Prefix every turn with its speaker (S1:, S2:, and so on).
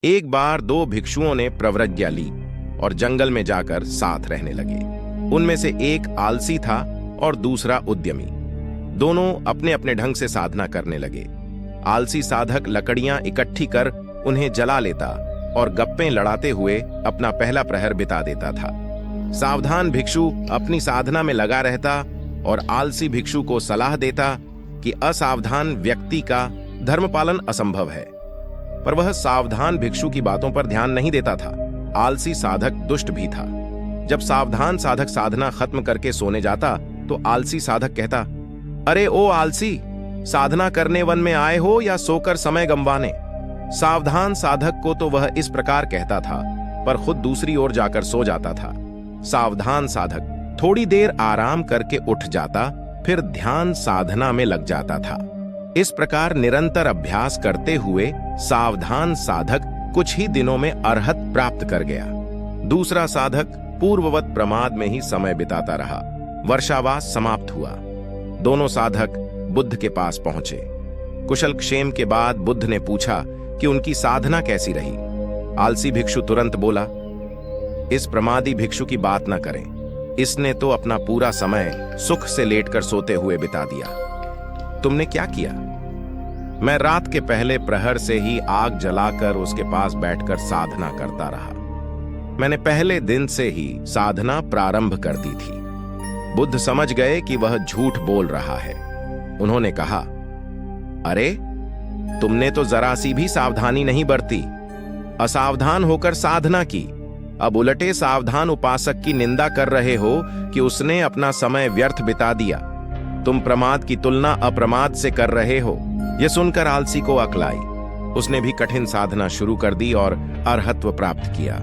S1: एक बार दो भिक्षुओं ने प्रवृत्ति ली और जंगल में जाकर साथ रहने लगे। उनमें से एक आलसी था और दूसरा उद्यमी। दोनों अपने अपने ढंग से साधना करने लगे। आलसी साधक लकड़ियां इकट्ठी कर उन्हें जला लेता और गप्पे लड़ाते हुए अपना पहला प्रहर बिता देता था। सावधान भिक्षु अपनी साधना में लगा रहता और आलसी भिक्षु को सलाह देता कि असावधान व्यक्ति का धर्म पालन असंभव है। पर वह सावधान भिक्षु की बातों पर ध्यान नहीं देता था। आलसी साधक दुष्ट भी था। जब सावधान साधक साधना खत्म करके सोने जाता तो आलसी साधक कहता, अरे ओ आलसी, साधना करने वन में आए हो या सोकर समय गंवाने? सावधान साधक को तो वह इस प्रकार कहता था, पर खुद दूसरी ओर जाकर सो जाता था। सावधान साधक थोड़ी देर आराम करके उठ जाता, फिर ध्यान साधना में लग जाता था। इस प्रकार निरंतर अभ्यास करते हुए सावधान साधक कुछ ही दिनों में अरहत प्राप्त कर गया। दूसरा साधक पूर्ववत प्रमाद में ही समय बिताता रहा। वर्षावास समाप्त हुआ। दोनों साधक बुद्ध के पास पहुंचे। कुशल क्षेम के बाद बुद्ध ने पूछा कि उनकी साधना कैसी रही। आलसी भिक्षु तुरंत बोला, इस प्रमादी भिक्षु की बात न करें, इसने तो अपना पूरा समय सुख से लेटकर सोते हुए बिता दिया। तुमने क्या किया? मैं रात के पहले प्रहर से ही आग जलाकर उसके पास बैठकर साधना करता रहा। मैंने पहले दिन से ही साधना प्रारंभ कर दी थी। बुद्ध समझ गए कि वह झूठ बोल रहा है। उन्होंने कहा, अरे तुमने तो जरा सी भी सावधानी नहीं बरती, असावधान होकर साधना की। अब उलटे सावधान उपासक की निंदा कर रहे हो कि उसने अपना समय व्यर्थ बिता दिया। तुम प्रमाद की तुलना अप्रमाद से कर रहे हो। यह सुनकर आलसी को अक्ल आई। उसने भी कठिन साधना शुरू कर दी और अरहत्व प्राप्त किया।